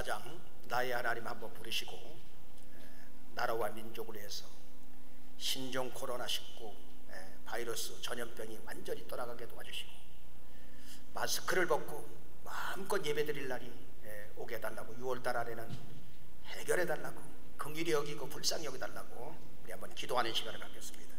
4장 나의 하나님 한번 부르시고 나라와 민족을 위해서 신종 코로나19 바이러스 전염병이 완전히 떠나가게 도와주시고 마스크를 벗고 마음껏 예배드릴 날이 오게 해달라고 6월달 안에는 해결해달라고 긍휼히 여기고 불쌍히 여기달라고 우리 한번 기도하는 시간을 갖겠습니다.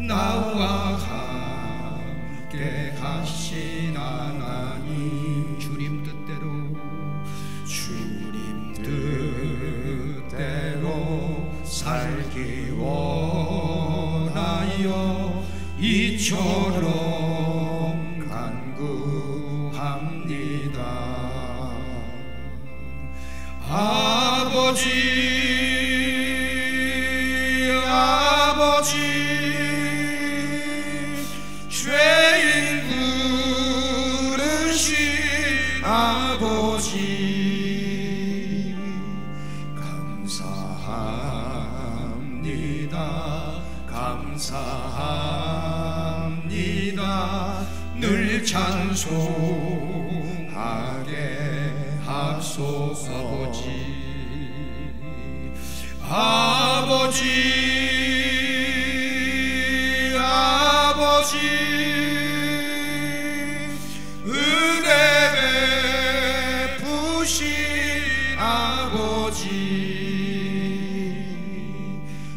나와 함께 하신 하나님 주님 뜻대로 살기 원하여 이처럼 간구합니다. 아버지 죄인 부르신 아버지 감사합니다. 늘 찬송하게 하소서. 아버지 은혜 베푸신 아버지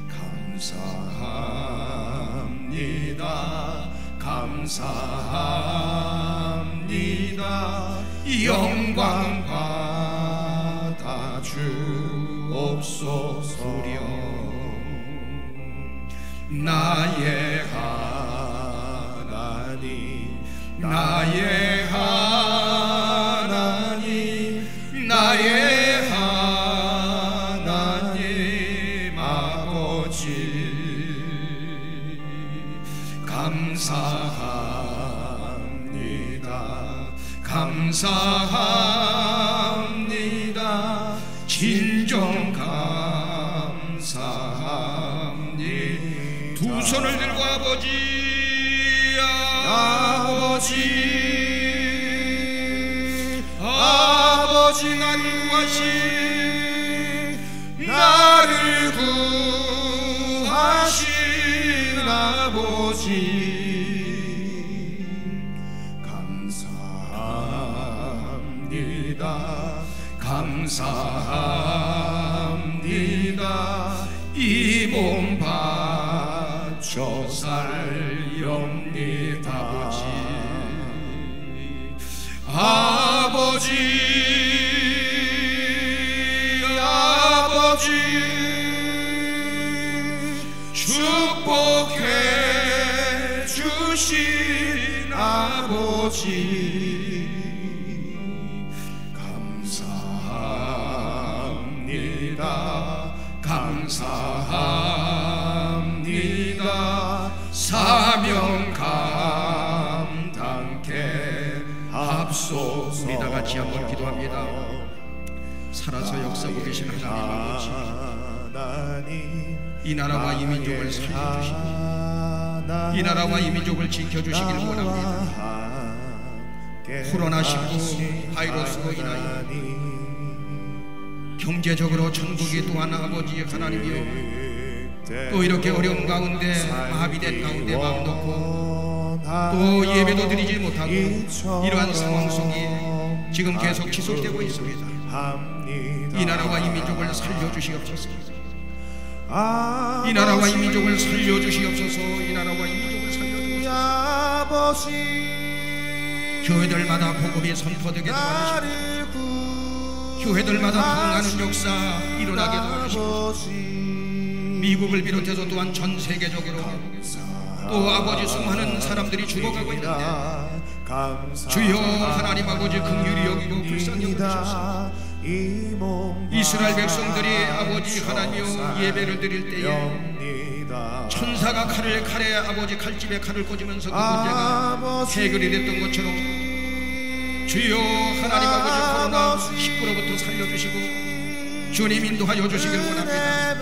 감사합니다. 영광 받아 주옵소서. 나의 하나님 나의 하나님 아버지 감사합니다. 진정 감사합니다. 두 손을 들고 아버지 나를 구하신 아버지 감사합니다. 이 몸 바쳐 살렵니다. 아버지 축복해 주신 아버지 감사합니다. 사명 감당케 합소서. 우리 다 같이 한번 기도합니다. 살아서 역사하고 계신 하나님 아버지, 이 나라와 이 민족을 살려주시고 이 나라와 이 민족을 지켜주시길 원합니다. 코로나19 바이러스로 인하여 경제적으로 전국이 또한 아버지 하나님이여 또 이렇게 어려운 가운데 마비된 가운데 마음 놓고 또 예배도 드리지 못하고 이러한 상황 속에 지금 계속 지속되고 있습니다. 이 나라와 이 민족을 살려주시옵소서. 이 나라와 이 민족을 살려주시옵소서. 이 나라와 이 민족을 살려주옵소서. 교회들마다 복음이 선포되게 도와주시옵소서. 교회들마다 통하는 역사 일어나게 도와주시옵소서. 미국을 비롯해서 또한 전 세계적으로 또 아버지 수많은 사람들이 죽어가고 있는데 주여 하나님 아버지 긍휼히 여기고 불쌍히 여기소서. 이스라엘 백성들이 아버지 하나님여 예배를 드릴 때에 천사가 칼에 아버지 칼집에 칼을 꽂으면서 그 문제가 해결이 됐던 것처럼 주여 하나님 아버지 코로나19로부터 살려주시고 주님 인도하여 주시길 원합니다.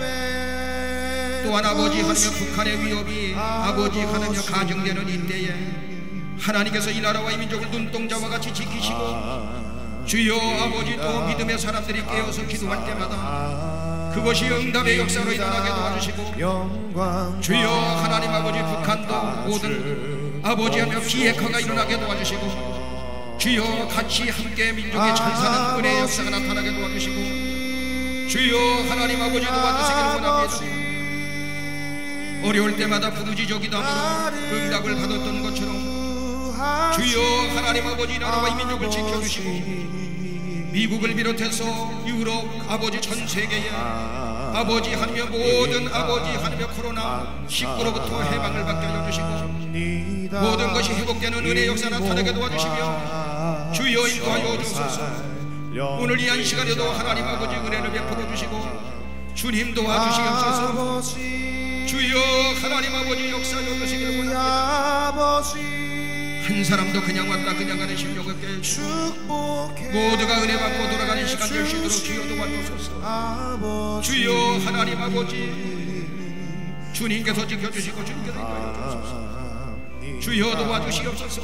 또한 아버지 하나님 북한의 위협이 아버지 하나님 가정되는 이때에 하나님께서 이 나라와 이 민족을 눈동자와 같이 지키시고 주여 아버지 또 믿음의 사람들이 깨어서 기도할 때마다 그것이 응답의 역사로 일어나게 도와주시고 주여 하나님 아버지 북한도 모든 아버지 하며 비핵화가 일어나게 도와주시고 주여 같이 함께 민족이 잘 사는 은혜의 역사가 나타나게 도와주시고 주여 하나님 아버지 도와주시기를 원합니다. 어려울 때마다 부르짖어 기도함으로 응답을 받았던 것처럼 주여 하나님 아버지 나라와 이 민족을 지켜주시고 미국을 비롯해서 유럽 아버지 전 세계에 아버지 하나님 모든 아버지 하나님 코로나19로부터 해방을 받게 하여 주시고 모든 것이 회복되는 은혜의 역사 나타나게 도와주시며 주여 인도하여 주소서. 오늘 이 한 시간에도 하나님 아버지 은혜를 베풀어 주시고 주님 도와주시옵소서. 주여 하나님 아버지 역사하여 주시기를 원합니다. 한 사람도 그냥 왔다 그냥 가는 심령을 깨주시고 모두가 은혜 받고 돌아가는 시간 될 수 있도록 주여 도와주소서. 주여 하나님 아버지 주님께서 지켜주시고 주님께서 인도하여 주소서. 주여 도와주시옵소서.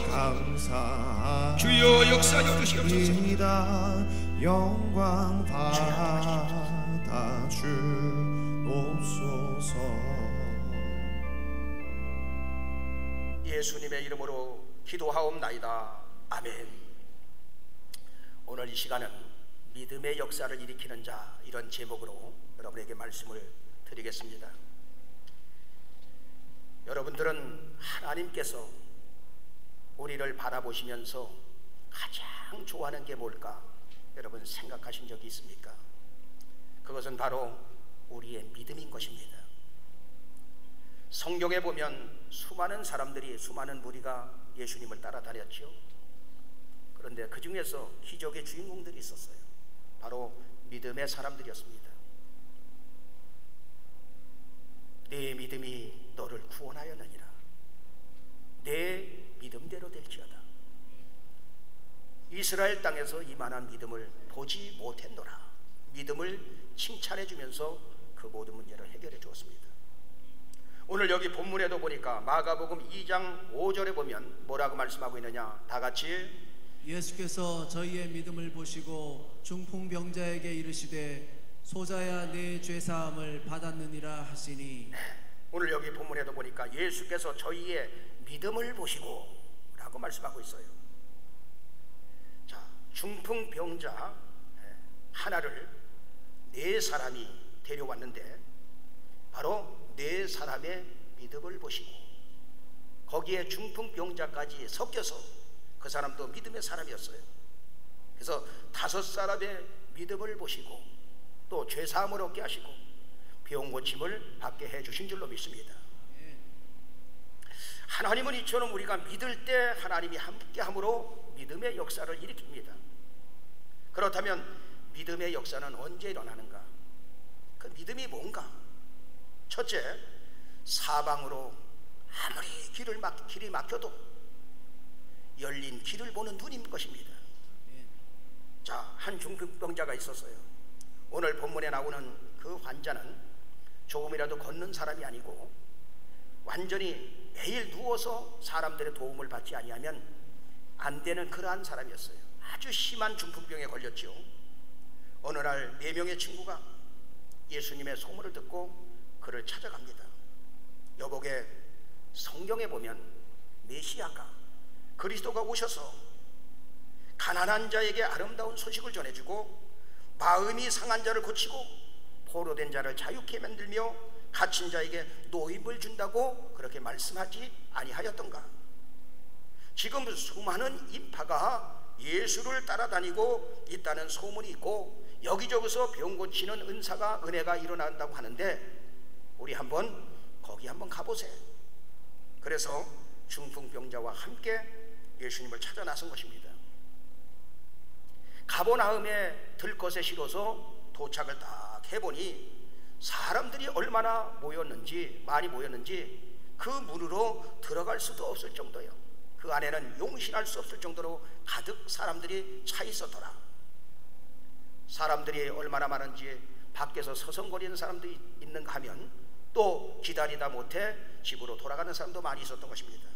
주여 역사하여 주시옵소서. 영광 받아 주옵소서. 예수님의 이름으로 기도하옵나이다. 아멘. 오늘 이 시간은 믿음의 역사를 일으키는 자, 이런 제목으로 여러분에게 말씀을 드리겠습니다. 여러분들은 하나님께서 우리를 바라보시면서 가장 좋아하는 게 뭘까 여러분 생각하신 적이 있습니까? 그것은 바로 우리의 믿음인 것입니다. 성경에 보면 수많은 사람들이, 수많은 무리가 예수님을 따라다녔죠. 그런데 그 중에서 기적의 주인공들이 있었어요. 바로 믿음의 사람들이었습니다. 내 믿음이 너를 구원하였느니라. 내 믿음대로 될지어다. 이스라엘 땅에서 이만한 믿음을 보지 못했노라. 믿음을 칭찬해 주면서 그 모든 문제를 해결해 주었습니다. 오늘 여기 본문에도 보니까 마가복음 2장 5절에 보면 뭐라고 말씀하고 있느냐, 다 같이 예수께서 저희의 믿음을 보시고 중풍병자에게 이르시되 소자야 내 죄사함을 받았느니라 하시니. 오늘 여기 본문에도 보니까 예수께서 저희의 믿음을 보시고 라고 말씀하고 있어요. 자, 중풍병자 하나를 네 사람이 데려왔는데 바로 네 사람의 믿음을 보시고 거기에 중풍병자까지 섞여서 그 사람도 믿음의 사람이었어요. 그래서 5사람의 믿음을 보시고 또 죄사함을 얻게 하시고 병 고침을 받게 해주신 줄로 믿습니다. 하나님은 이처럼 우리가 믿을 때 하나님이 함께함으로 믿음의 역사를 일으킵니다. 그렇다면 믿음의 역사는 언제 일어나는가? 그 믿음이 뭔가? 첫째, 사방으로 아무리 길이 막혀도 열린 길을 보는 눈인 것입니다. 자, 한 중풍병자가 있었어요. 오늘 본문에 나오는 그 환자는 조금이라도 걷는 사람이 아니고 완전히 매일 누워서 사람들의 도움을 받지 아니하면 안 되는 그러한 사람이었어요. 아주 심한 중풍병에 걸렸죠. 어느 날 4명의 친구가 예수님의 소문을 듣고 그를 찾아갑니다. 여보게, 성경에 보면 메시아가, 그리스도가 오셔서 가난한 자에게 아름다운 소식을 전해주고 마음이 상한 자를 고치고 포로된 자를 자유케 만들며 갇힌 자에게 노임을 준다고 그렇게 말씀하지 아니하였던가? 지금 수많은 인파가 예수를 따라다니고 있다는 소문이 있고 여기저기서 병 고치는 은혜가 일어난다고 하는데 우리 거기 한번 가보세요. 그래서 중풍병자와 함께 예수님을 찾아 나선 것입니다. 가보나움에 들것에 실어서 도착을 딱 해보니 사람들이 얼마나 모였는지, 많이 모였는지 그 문으로 들어갈 수도 없을 정도요. 그 안에는 용신할 수 없을 정도로 가득 사람들이 차 있었더라. 사람들이 얼마나 많은지 밖에서 서성거리는 사람들이 있는가 하면 또 기다리다 못해 집으로 돌아가는 사람도 많이 있었던 것입니다.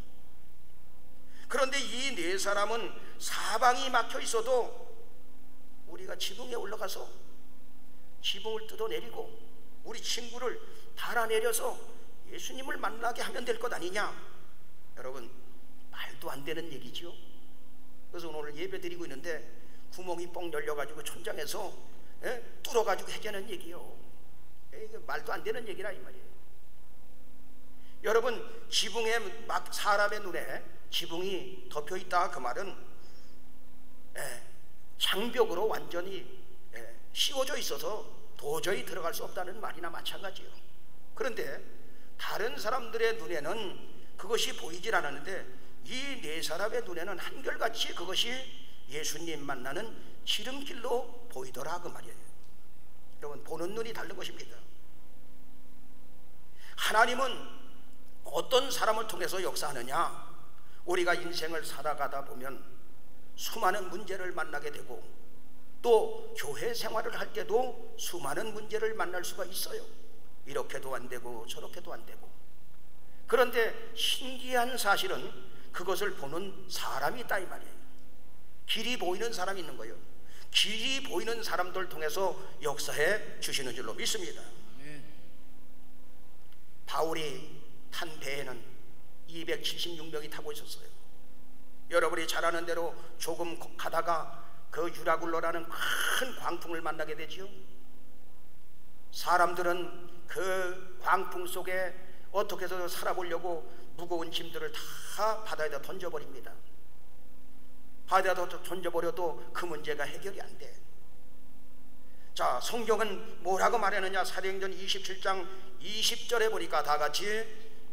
그런데 이 네 사람은 사방이 막혀 있어도 우리가 지붕에 올라가서 지붕을 뜯어내리고 우리 친구를 달아내려서 예수님을 만나게 하면 될 것 아니냐? 여러분, 말도 안 되는 얘기지요. 그래서 오늘 예배 드리고 있는데 구멍이 뻥 열려가지고 천장에서 뚫어가지고 해결하는 얘기요. 이게 말도 안 되는 얘기라 이 말이에요. 여러분, 지붕에 막 사람의 눈에 지붕이 덮여 있다 그 말은 장벽으로 완전히 씌워져 있어서 도저히 들어갈 수 없다는 말이나 마찬가지요. 그런데 다른 사람들의 눈에는 그것이 보이질 않았는데 이 네 사람의 눈에는 한결같이 그것이 예수님 만나는 지름길로 보이더라 그 말이에요. 여러분, 보는 눈이 다른 것입니다. 하나님은 어떤 사람을 통해서 역사하느냐? 우리가 인생을 살아가다 보면 수많은 문제를 만나게 되고 또 교회 생활을 할 때도 수많은 문제를 만날 수가 있어요. 이렇게도 안 되고 저렇게도 안 되고. 그런데 신기한 사실은 그것을 보는 사람이 있다 이 말이에요. 길이 보이는 사람이 있는 거예요. 길이 보이는 사람들 통해서 역사해 주시는 줄로 믿습니다. 바울이 탄 배에는 276명이 타고 있었어요. 여러분이 잘 아는 대로 조금 가다가 그 유라굴로라는 큰 광풍을 만나게 되지요. 사람들은 그 광풍 속에 어떻게 해서 살아보려고 무거운 짐들을 다 바다에다 던져버립니다. 바다에다 던져버려도 그 문제가 해결이 안 돼. 자, 성경은 뭐라고 말하느냐? 사도행전 27장 20절에 보니까 다 같이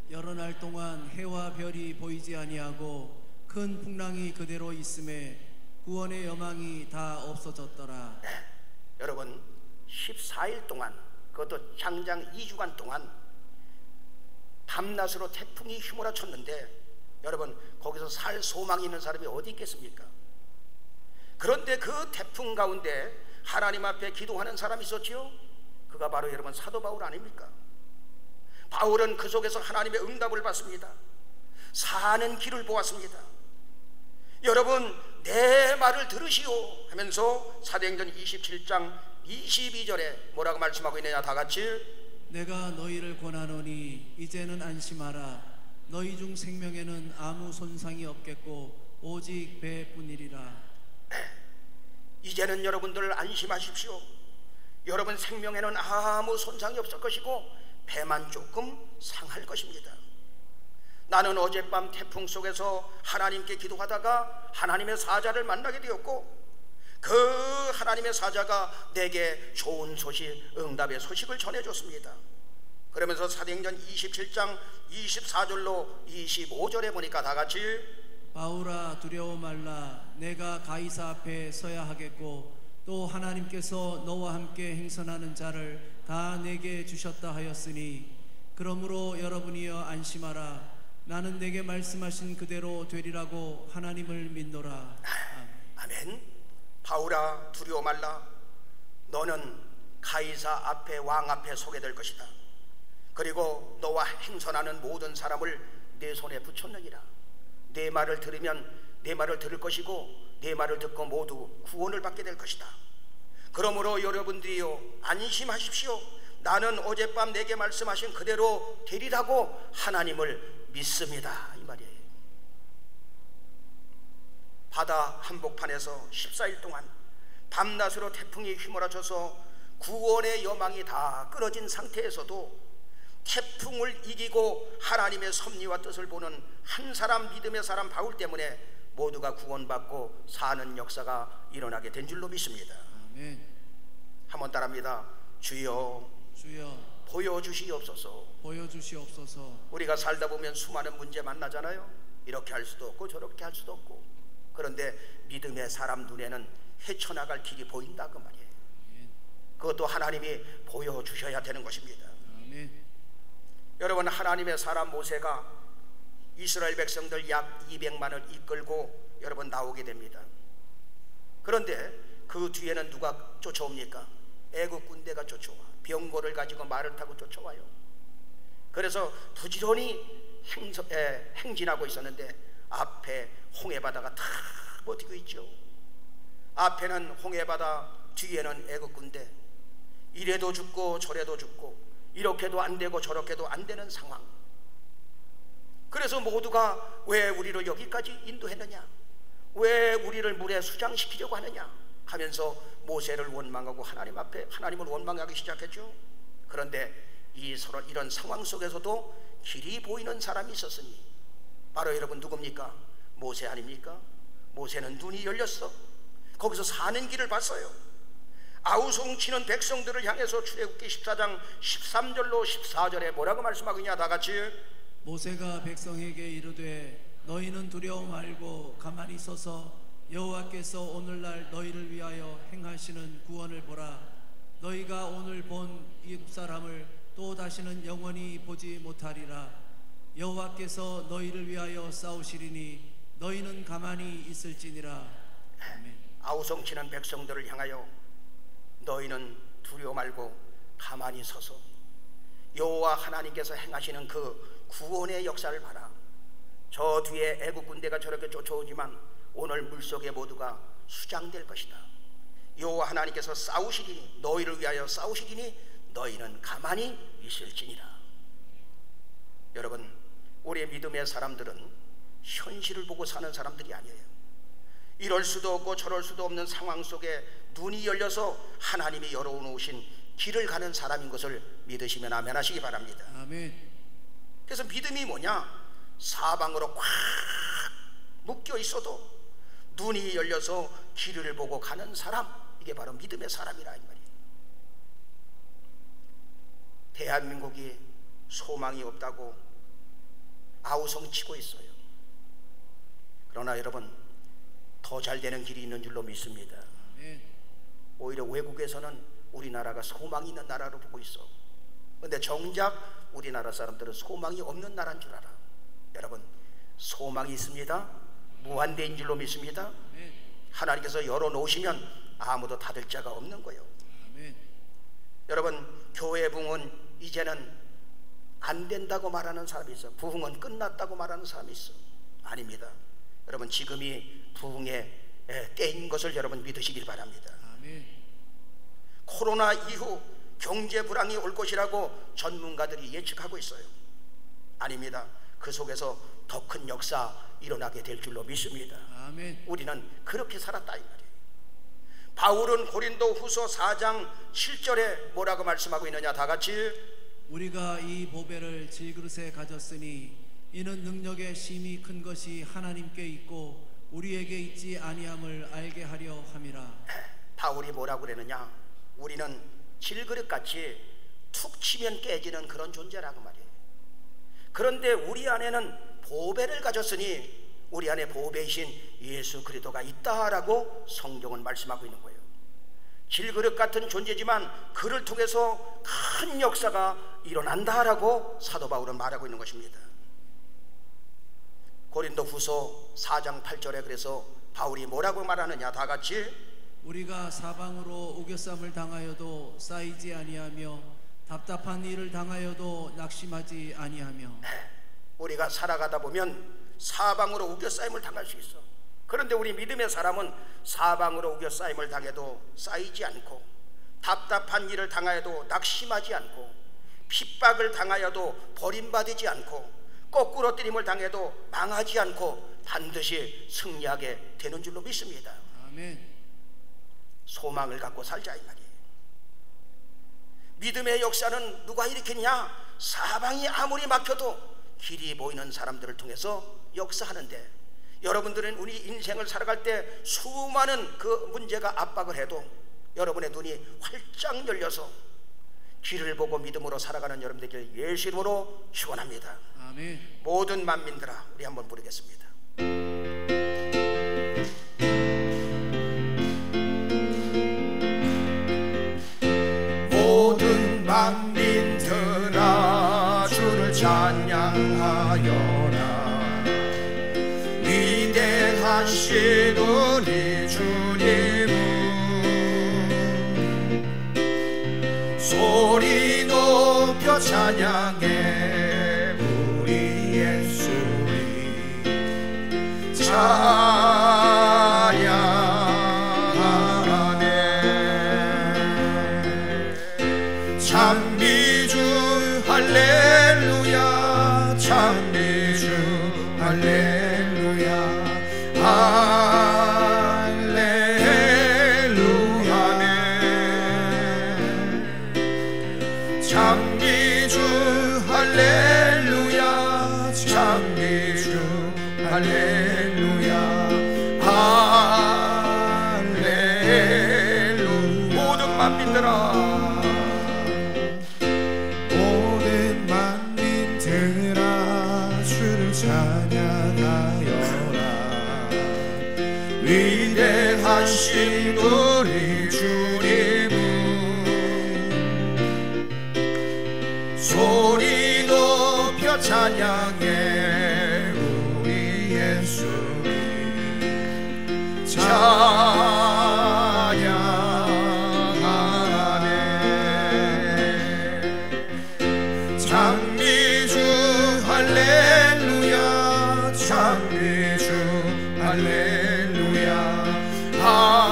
여러 날 동안 해와 별이 보이지 아니하고 큰 풍랑이 그대로 있음에 구원의 여망이 다 없어졌더라. 네, 여러분 14일 동안, 그것도 장장 2주간 동안 밤낮으로 태풍이 휘몰아쳤는데 여러분 거기서 살 소망이 있는 사람이 어디 있겠습니까? 그런데 그 태풍 가운데 하나님 앞에 기도하는 사람이 있었지요. 그가 바로 여러분 사도 바울 아닙니까? 바울은 그 속에서 하나님의 응답을 받습니다. 사는 길을 보았습니다. 여러분 내 말을 들으시오 하면서 사도행전 27장 22절에 뭐라고 말씀하고 있느냐? 다 같이 내가 너희를 권하노니 이제는 안심하라. 너희 중 생명에는 아무 손상이 없겠고 오직 배뿐이리라. 이제는 여러분들 안심하십시오. 여러분 생명에는 아무 손상이 없을 것이고 배만 조금 상할 것입니다. 나는 어젯밤 태풍 속에서 하나님께 기도하다가 하나님의 사자를 만나게 되었고 그 하나님의 사자가 내게 좋은 소식, 응답의 소식을 전해줬습니다. 그러면서 사도행전 27장 24절로 25절에 보니까 다 같이 바울아 두려워 말라. 내가 가이사 앞에 서야 하겠고 또 하나님께서 너와 함께 행선하는 자를 다 내게 주셨다 하였으니 그러므로 여러분이여 안심하라. 나는 내게 말씀하신 그대로 되리라고 하나님을 믿노라. 아멘. 바울아 두려워 말라. 너는 가이사 앞에 왕 앞에 서게 될 것이다. 그리고 너와 행선하는 모든 사람을 내 손에 붙였느니라. 내 말을 들으면 내 말을 들을 것이고 내 말을 듣고 모두 구원을 받게 될 것이다. 그러므로 여러분들이요 안심하십시오. 나는 어젯밤 내게 말씀하신 그대로 되리라고 하나님을 믿습니다 이 말이에요. 바다 한복판에서 14일 동안 밤낮으로 태풍이 휘몰아쳐서 구원의 여망이 다 끊어진 상태에서도 태풍을 이기고 하나님의 섭리와 뜻을 보는 한 사람 믿음의 사람 바울 때문에 모두가 구원받고 사는 역사가 일어나게 된 줄로 믿습니다. 아멘. 한번 따라합니다. 주여, 주여 보여주시옵소서. 보여주시옵소서. 우리가 살다 보면 수많은 문제 만나잖아요. 이렇게 할 수도 없고 저렇게 할 수도 없고. 그런데 믿음의 사람 눈에는 헤쳐나갈 길이 보인다 그 말이에요. 그것도 하나님이 보여주셔야 되는 것입니다. 아멘. 여러분, 하나님의 사람 모세가 이스라엘 백성들 약 200만을 이끌고 여러분 나오게 됩니다. 그런데 그 뒤에는 누가 쫓아옵니까? 애국 군대가 쫓아와. 병거를 가지고 말을 타고 쫓아와요. 그래서 부지런히 행진하고 있었는데 앞에 홍해바다가 다 버티고 있죠. 앞에는 홍해바다, 뒤에는 애국 군대. 이래도 죽고 저래도 죽고, 이렇게도 안 되고 저렇게도 안 되는 상황. 그래서 모두가 왜 우리를 여기까지 인도했느냐, 왜 우리를 물에 수장시키려고 하느냐 하면서 모세를 원망하고 하나님 앞에 하나님을 원망하기 시작했죠. 그런데 이런 상황 속에서도 길이 보이는 사람이 있었으니 바로 여러분 누굽니까? 모세 아닙니까? 모세는 눈이 열렸어. 거기서 사는 길을 봤어요. 아우성치는 백성들을 향해서 출애굽기 14장 13절로 14절에 뭐라고 말씀하고 있냐? 다 같이. 모세가 백성에게 이르되 너희는 두려워 말고 가만히 서서 여호와께서 오늘날 너희를 위하여 행하시는 구원을 보라. 너희가 오늘 본 이집 사람을 또 다시는 영원히 보지 못하리라. 여호와께서 너희를 위하여 싸우시리니 너희는 가만히 있을지니라. 아멘. 아우성치는 백성들을 향하여 너희는 두려워 말고 가만히 서서 여호와 하나님께서 행하시는 그 구원의 역사를 봐라. 저 뒤에 애국 군대가 저렇게 쫓아오지만 오늘 물속에 모두가 수장될 것이다. 여호와 하나님께서 싸우시리니, 너희를 위하여 싸우시리니 너희는 가만히 있을지니라. 여러분, 우리의 믿음의 사람들은 현실을 보고 사는 사람들이 아니에요. 이럴 수도 없고 저럴 수도 없는 상황 속에 눈이 열려서 하나님이 열어놓으신 길을 가는 사람인 것을 믿으시면 아멘 하시기 바랍니다. 아멘. 그래서 믿음이 뭐냐? 사방으로 꽉 묶여 있어도 눈이 열려서 길을 보고 가는 사람, 이게 바로 믿음의 사람이라 이 말이에요. 대한민국이 소망이 없다고 아우성치고 있어요. 그러나 여러분, 더 잘 되는 길이 있는 줄로 믿습니다. 아멘. 오히려 외국에서는 우리나라가 소망이 있는 나라로 보고 있어. 그런데 정작 우리나라 사람들은 소망이 없는 나라인 줄 알아. 여러분, 소망이 있습니다. 무한대인 줄로 믿습니다. 아멘. 하나님께서 열어놓으시면 아무도 닫을 자가 없는 거예요. 아멘. 여러분, 교회 부흥은 이제는 안 된다고 말하는 사람이 있어. 부흥은 끝났다고 말하는 사람이 있어. 아닙니다. 여러분, 지금이 부흥의 때인 것을 여러분 믿으시길 바랍니다. 아멘. 코로나 이후 경제 불황이 올 것이라고 전문가들이 예측하고 있어요. 아닙니다. 그 속에서 더 큰 역사 일어나게 될 줄로 믿습니다. 아멘. 우리는 그렇게 살았다 이 말이에요. 바울은 고린도 후서 4장 7절에 뭐라고 말씀하고 있느냐? 다 같이. 우리가 이 보배를 질그릇에 가졌으니 이는 능력의 심히 큰 것이 하나님께 있고 우리에게 있지 아니함을 알게 하려 함이라. 바울이 뭐라고 그러느냐? 우리는 질그릇같이 툭 치면 깨지는 그런 존재라고 말이에요. 그런데 우리 안에는 보배를 가졌으니 우리 안에 보배이신 예수 그리스도가 있다라고 성경은 말씀하고 있는 거예요. 질그릇 같은 존재지만 그를 통해서 큰 역사가 일어난다라고 사도 바울은 말하고 있는 것입니다. 고린도 후서 4장 8절에 그래서 바울이 뭐라고 말하느냐? 다 같이. 우리가 사방으로 우겨쌈을 당하여도 쌓이지 아니하며 답답한 일을 당하여도 낙심하지 아니하며. 우리가 살아가다 보면 사방으로 우겨싸임을 당할 수 있어. 그런데 우리 믿음의 사람은 사방으로 우겨싸임을 당해도 쌓이지 않고, 답답한 일을 당하여도 낙심하지 않고, 핍박을 당하여도 버림받지 않고, 거꾸로 뜨림을 당해도 망하지 않고 반드시 승리하게 되는 줄로 믿습니다. 아멘. 소망을 갖고 살자 이 말이에요. 믿음의 역사는 누가 일으키냐? 사방이 아무리 막혀도 길이 보이는 사람들을 통해서 역사하는데, 여러분들은 우리 인생을 살아갈 때 수많은 그 문제가 압박을 해도 여러분의 눈이 활짝 열려서 길을 보고 믿음으로 살아가는 여러분들에게 예수 이름으로 축원합니다. 아멘. 모든 만민들아, 우리 한번 부르겠습니다. 위대하신 우리 주님은 소리 높여 찬양해 우리 예수님 찬양하네. 찬미주 할렐루야 찬미주 할렐루야 할렐루야네. 찬미주 할렐루야 찬미주 할렐루야 할렐루야. 모든 만민들아 모든 만민들아 주를 찬양하여라. 위대하신 우리 주님은 소리 높여 찬양해 우리 예수님 찬양하네. 찬미주 할렐루야 찬미주 할렐루야 할렐루야네.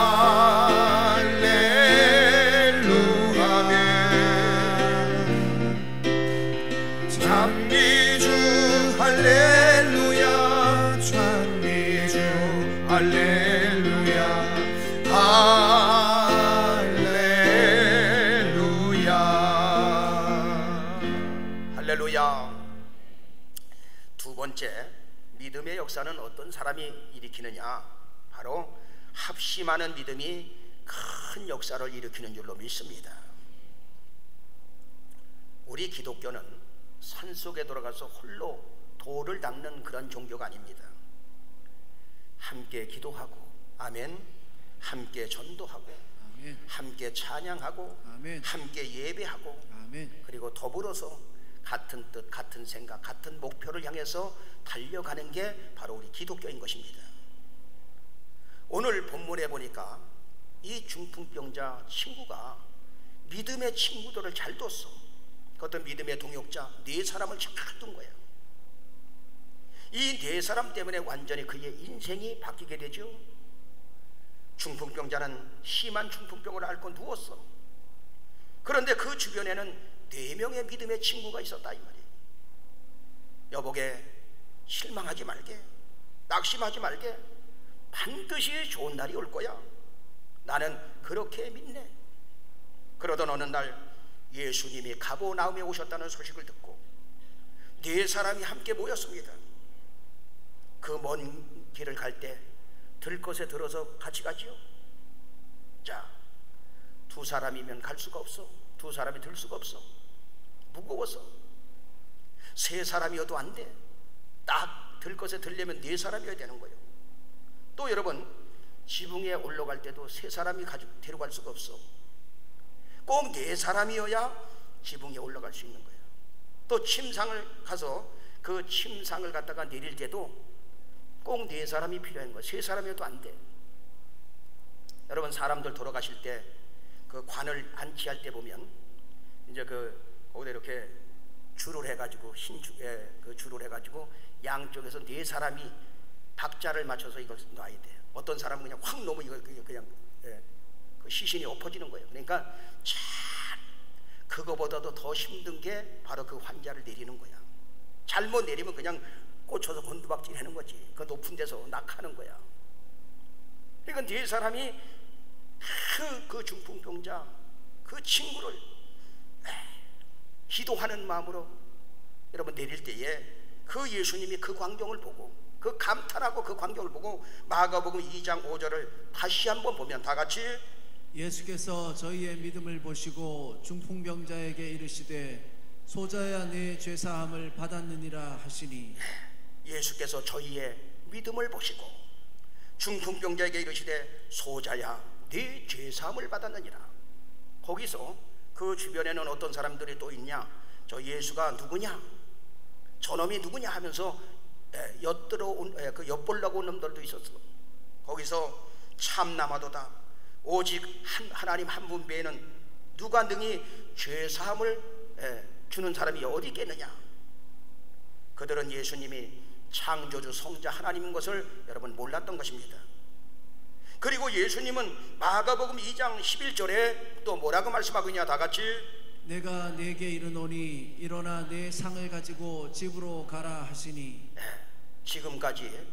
찬미주 할렐루야 찬미주 할렐루야 할렐루야 할렐루야. 두 번째, 믿음의 역사는 어떤 사람이 일으키느냐? 바로 합심하는 믿음이 큰 역사를 일으키는 줄로 믿습니다. 우리 기독교는 산속에 들어가서 홀로 돌을 닦는 그런 종교가 아닙니다. 함께 기도하고 아멘, 함께 전도하고 아멘. 함께 찬양하고 아멘. 함께 예배하고 아멘. 그리고 더불어서 같은 뜻, 같은 생각, 같은 목표를 향해서 달려가는 게 바로 우리 기독교인 것입니다. 오늘 본문에 보니까 이 중풍병자 친구가 믿음의 친구들을 잘 뒀어. 그 어떤 믿음의 동역자 4사람을 잘 둔 거예요. 이 4사람 때문에 완전히 그의 인생이 바뀌게 되죠. 중풍병자는 심한 중풍병을 앓고 누웠어. 그런데 그 주변에는 4명의 믿음의 친구가 있었다 이 말이에요. 여보게 실망하지 말게, 낙심하지 말게, 반드시 좋은 날이 올 거야. 나는 그렇게 믿네. 그러던 어느 날 예수님이 가버나움에 오셨다는 소식을 듣고 4사람이 함께 모였습니다. 그 먼 길을 갈 때 들것에 들어서 같이 가지요. 자, 2사람이면 갈 수가 없어. 2사람이 들 수가 없어. 무거워서. 3사람이어도 안 돼. 딱 들것에 들려면 4사람이어야 되는 거예요. 또 여러분, 지붕에 올라갈 때도 3사람이 가지고 데려갈 수가 없어. 꼭 4사람이어야 지붕에 올라갈 수 있는 거예요. 또 침상을 가서 그 침상을 갖다가 내릴 때도 꼭 4사람이 필요한 거예요. 3사람이어도 안 돼. 여러분, 사람들 돌아가실 때 그 관을 안치할 때 보면 이제 거기다 이렇게 줄을 해가지고 그 줄을 해가지고 양쪽에서 4사람이 박자를 맞춰서 이걸 놔야 돼. 어떤 사람은 그냥 확 놓으면 이거 그냥 그 시신이 엎어지는 거예요. 그러니까 참 그거보다도 더 힘든 게 바로 그 환자를 내리는 거야. 잘못 내리면 그냥 꽂혀서 곤두박질 하는 거지. 그 높은 데서 낙하는 거야. 그러니까 4사람이 그 중풍병자 그 친구를 기도하는 마음으로 여러분 내릴 때에 그 예수님이 그 광경을 보고 그 감탄하고 그 광경을 보고 마가복음 2장 5절을 다시 한번 보면 다 같이 예수께서 저희의 믿음을 보시고 중풍병자에게 이르시되 소자야 네 죄사함을 받았느니라 하시니, 예수께서 저희의 믿음을 보시고 중풍병자에게 이르시되 소자야 네 죄사함을 받았느니라. 거기서 그 주변에는 어떤 사람들이 또 있냐? 저 예수가 누구냐? 저놈이 누구냐 하면서 그 엿보려고 온 놈들도 있었어. 거기서 참남하도다 오직 하나님 한 분 외에는 누가 능히 죄사함을 주는 사람이 어디 있겠느냐. 그들은 예수님이 창조주 성자 하나님인 것을 여러분 몰랐던 것입니다. 그리고 예수님은 마가복음 2장 11절에 또 뭐라고 말씀하고 있냐. 다 같이 내가 네게 이르노니 일어나 내 상을 가지고 집으로 가라 하시니. 지금까지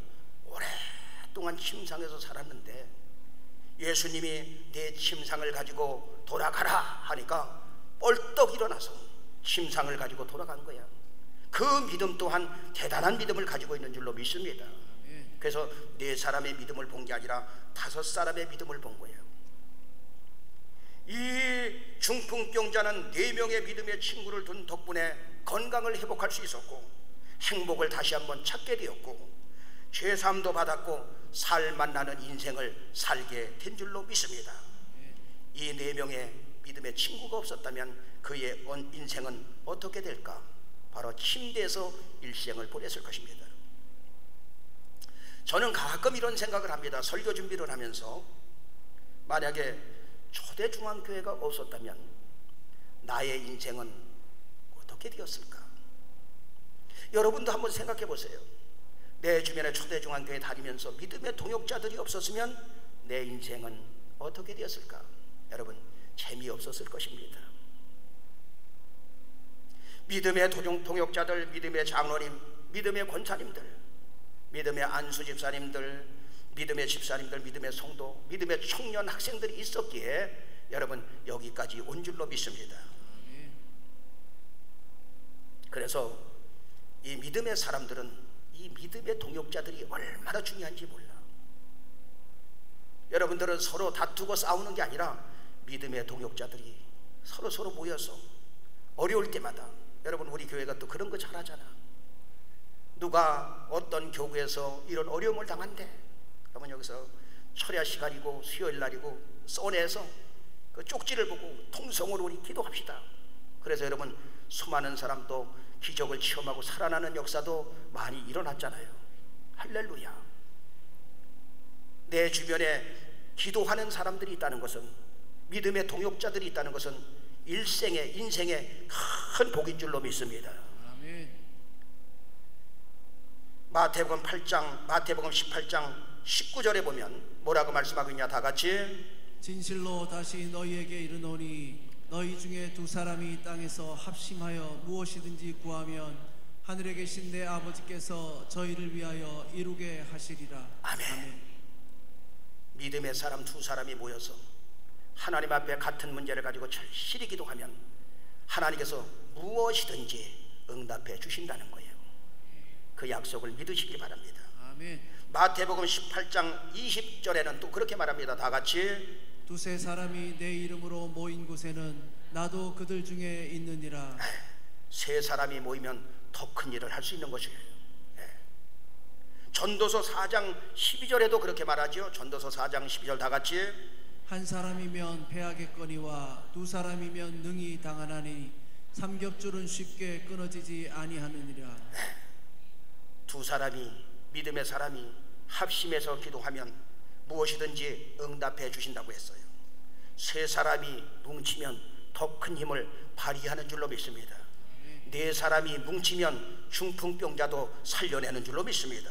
오랫동안 침상에서 살았는데 예수님이 내 침상을 가지고 돌아가라 하니까 뻘떡 일어나서 침상을 가지고 돌아간 거야. 그 믿음 또한 대단한 믿음을 가지고 있는 줄로 믿습니다. 그래서 4사람의 믿음을 본 게 아니라 5사람의 믿음을 본 거예요. 이 중풍병자는 4명의 믿음의 친구를 둔 덕분에 건강을 회복할 수 있었고 행복을 다시 한번 찾게 되었고 죄사함도 받았고 살만 나는 인생을 살게 된 줄로 믿습니다. 이 4명의 믿음의 친구가 없었다면 그의 인생은 어떻게 될까? 바로 침대에서 일생을 보냈을 것입니다. 저는 가끔 이런 생각을 합니다. 설교 준비를 하면서 만약에 초대중앙교회가 없었다면 나의 인생은 어떻게 되었을까? 여러분도 한번 생각해 보세요. 내 주변에 초대중앙교회 다니면서 믿음의 동역자들이 없었으면 내 인생은 어떻게 되었을까? 여러분 재미없었을 것입니다. 믿음의 동역자들, 믿음의 장로님, 믿음의 권사님들, 믿음의 안수 집사님들, 믿음의 집사님들, 믿음의 성도, 믿음의 청년 학생들이 있었기에 여러분 여기까지 온 줄로 믿습니다. 그래서 이 믿음의 사람들은 이 믿음의 동역자들이 얼마나 중요한지 몰라. 여러분들은 서로 다투고 싸우는 게 아니라 믿음의 동역자들이 서로 모여서 어려울 때마다, 여러분 우리 교회가 또 그런 거 잘하잖아. 누가 어떤 교구에서 이런 어려움을 당한대. 그러면 여기서 철야 시간이고 수요일 날이고 썬에서 그 쪽지를 보고 통성으로 우리 기도합시다. 그래서 여러분 수많은 사람도 기적을 체험하고 살아나는 역사도 많이 일어났잖아요. 할렐루야. 내 주변에 기도하는 사람들이 있다는 것은, 믿음의 동역자들이 있다는 것은 인생의 큰 복인 줄로 믿습니다. 아멘. 마태복음 18장 19절에 보면 뭐라고 말씀하고 있냐. 다 같이 진실로 다시 너희에게 이르노니 너희 중에 2사람이 땅에서 합심하여 무엇이든지 구하면 하늘에 계신 내 아버지께서 저희를 위하여 이루게 하시리라. 아멘. 믿음의 사람 2사람이 모여서 하나님 앞에 같은 문제를 가지고 절실히 기도하면 하나님께서 무엇이든지 응답해 주신다는 거예요. 그 약속을 믿으시기 바랍니다. 아멘. 마태복음 18장 20절에는 또 그렇게 말합니다. 다 같이 2-3사람이 내 이름으로 모인 곳에는 나도 그들 중에 있느니라. 3사람이 모이면 더 큰 일을 할 수 있는 것이에요. 전도서 4장 12절에도 그렇게 말하죠. 전도서 4장 12절 다 같이 1사람이면 패하겠거니와 2사람이면 능히 당하나니 삼겹줄은 쉽게 끊어지지 아니하느니라. 2사람이, 믿음의 사람이 합심해서 기도하면 무엇이든지 응답해 주신다고 했어요. 3사람이 뭉치면 더 큰 힘을 발휘하는 줄로 믿습니다. 4사람이 뭉치면 중풍병자도 살려내는 줄로 믿습니다.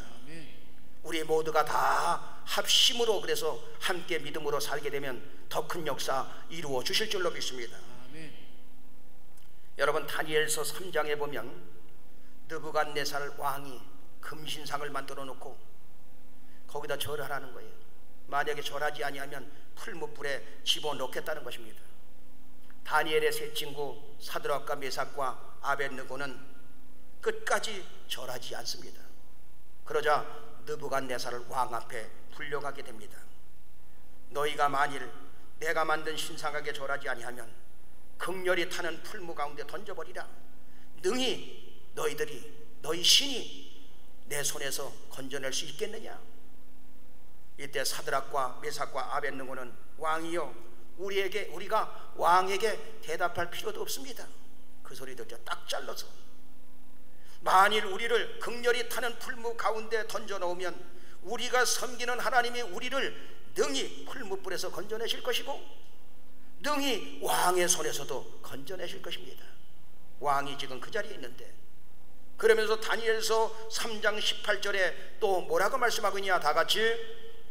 우리 모두가 다 합심으로, 그래서 함께 믿음으로 살게 되면 더 큰 역사 이루어 주실 줄로 믿습니다. 여러분 다니엘서 3장에 보면 느부갓네살 왕이 금신상을 만들어 놓고 거기다 절하라는 거예요. 만약에 절하지 아니하면 풀무불에 집어넣겠다는 것입니다. 다니엘의 3 친구 사드락과 메삭과 아벳느고는 끝까지 절하지 않습니다. 그러자 느부갓네살을 왕 앞에 불려가게 됩니다. 너희가 만일 내가 만든 신상에게 절하지 아니하면 극렬히 타는 풀무 가운데 던져버리라. 능히 너희 신이 내 손에서 건져낼 수 있겠느냐. 이때 사드락과 메삭과 아벳느고는 왕이여, 우리가 왕에게 대답할 필요도 없습니다. 그 소리 듣자 딱 잘라서 만일 우리를 극렬히 타는 풀무 가운데 던져놓으면 우리가 섬기는 하나님이 우리를 능히 풀무불에서 건져내실 것이고 능히 왕의 손에서도 건져내실 것입니다. 왕이 지금 그 자리에 있는데, 그러면서 다니엘서 3장 18절에 또 뭐라고 말씀하고 있냐? 다 같이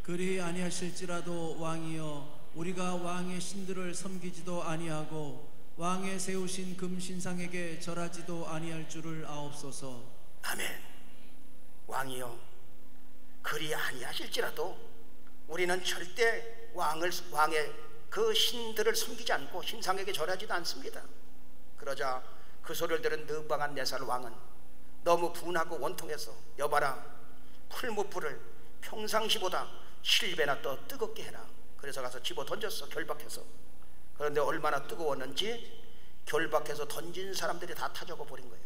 그리 아니하실지라도 왕이여 우리가 왕의 신들을 섬기지도 아니하고 왕의 세우신 금신상에게 절하지도 아니할 줄을 아옵소서. 아멘. 왕이여 그리 아니하실지라도 우리는 절대 왕의 그 신들을 섬기지 않고 신상에게 절하지도 않습니다. 그러자 그 소리를 들은 느부갓네살 왕은 너무 분하고 원통해서 여봐라, 풀무불을 평상시보다 7배나 더 뜨겁게 해라. 그래서 가서 집어 던졌어, 결박해서. 그런데 얼마나 뜨거웠는지 결박해서 던진 사람들이 다 타 죽어버린 거예요.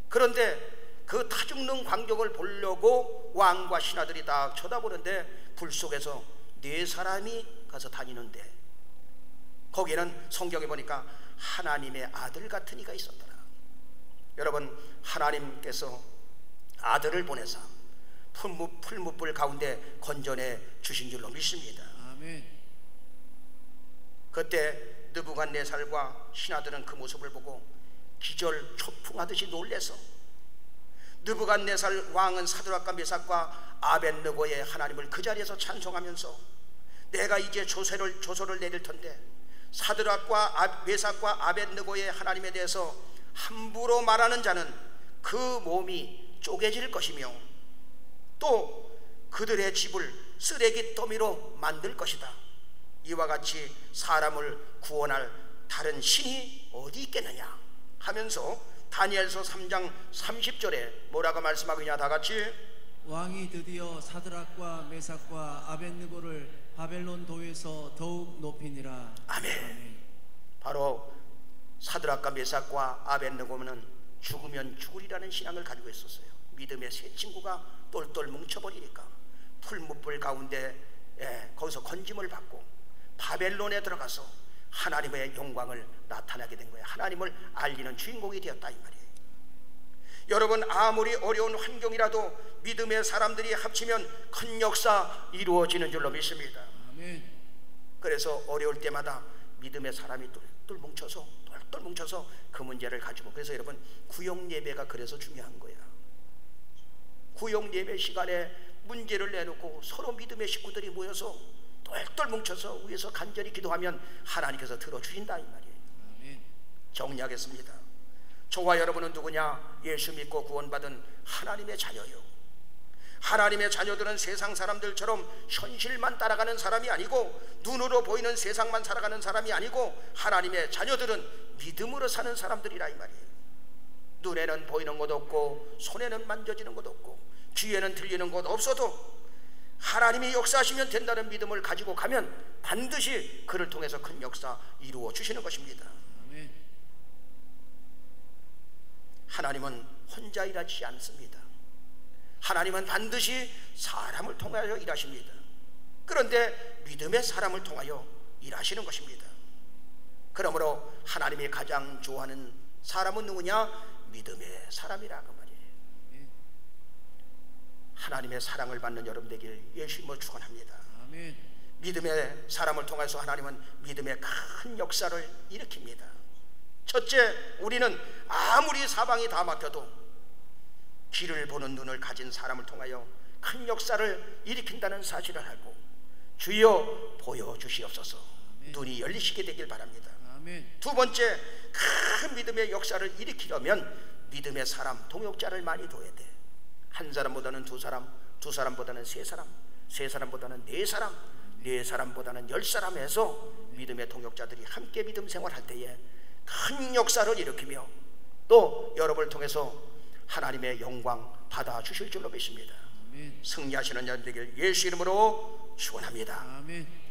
그런데 그 타 죽는 광경을 보려고 왕과 신하들이 다 쳐다보는데 불 속에서 4사람이 가서 다니는데 거기에는 성경에 보니까 하나님의 아들 같은 이가 있었더라. 여러분, 하나님께서 아들을 보내서 풀무불 가운데 건져내 주신 줄로 믿습니다. 아멘. 그때 느부갓네살과 신하들은 그 모습을 보고 기절초풍하듯이 놀래서 느부갓네살 왕은 사드락과 메삭과 아벳느고의 하나님을 그 자리에서 찬송하면서 내가 이제 조서를 내릴 텐데 사드락과 메삭과 아벳느고의 하나님에 대해서 함부로 말하는 자는 그 몸이 쪼개질 것이며 또 그들의 집을 쓰레기 더미로 만들 것이다. 이와 같이 사람을 구원할 다른 신이 어디 있겠느냐 하면서 다니엘서 3장 30절에 뭐라고 말씀하고 있냐? 다 같이 왕이 드디어 사드락과 메삭과 아벳느고를 바벨론 도에서 더욱 높이니라. 아멘. 아멘. 바로 사드락과 메삭과 아벳느고는 죽으면 죽으리라는 신앙을 가지고 있었어요. 믿음의 세 친구가 똘똘 뭉쳐버리니까 풀무불 가운데 거기서 건짐을 받고 바벨론에 들어가서 하나님의 영광을 나타나게 된 거예요. 하나님을 알리는 주인공이 되었다 이 말이에요. 여러분, 아무리 어려운 환경이라도 믿음의 사람들이 합치면 큰 역사 이루어지는 줄로 믿습니다. 아멘. 그래서 어려울 때마다 믿음의 사람이 똘똘 뭉쳐서 그 문제를 가지고, 그래서 여러분 구역 예배가 그래서 중요한 거야. 구역 예배 시간에 문제를 내놓고 서로 믿음의 식구들이 모여서 똘똘 뭉쳐서 위에서 간절히 기도하면 하나님께서 들어주신다 이 말이에요. 아멘. 정리하겠습니다. 저와 여러분은 누구냐? 예수 믿고 구원받은 하나님의 자녀요. 하나님의 자녀들은 세상 사람들처럼 현실만 따라가는 사람이 아니고 눈으로 보이는 세상만 살아가는 사람이 아니고 하나님의 자녀들은 믿음으로 사는 사람들이라 이 말이에요. 눈에는 보이는 것 없고 손에는 만져지는 것 없고 귀에는 들리는 것 없어도 하나님이 역사하시면 된다는 믿음을 가지고 가면 반드시 그를 통해서 큰 역사 이루어 주시는 것입니다. 아멘. 하나님은 혼자 일하지 않습니다. 하나님은 반드시 사람을 통하여 일하십니다. 그런데 믿음의 사람을 통하여 일하시는 것입니다. 그러므로 하나님이 가장 좋아하는 사람은 누구냐? 믿음의 사람이라고 말이에요. 하나님의 사랑을 받는 여러분 되길 예수님을 축원합니다. 아멘. 믿음의 사람을 통해서 하나님은 믿음의 큰 역사를 일으킵니다. 첫째, 우리는 아무리 사방이 다 막혀도 길을 보는 눈을 가진 사람을 통하여 큰 역사를 일으킨다는 사실을 알고 주여 보여주시옵소서. 아멘. 눈이 열리시게 되길 바랍니다. 아멘. 두 번째, 큰 믿음의 역사를 일으키려면 믿음의 사람, 동역자를 많이 둬야 돼. 한 사람보다는 두 사람, 두 사람보다는 세 사람, 세 사람보다는 네 사람, 네 사람보다는 10사람 해서 믿음의 동역자들이 함께 믿음 생활할 때에 큰 역사를 일으키며 또 여러분을 통해서 하나님의 영광 받아 주실 줄로 믿습니다. 아멘. 승리하시는 여러분 되길 예수 이름으로 축원합니다. 아멘.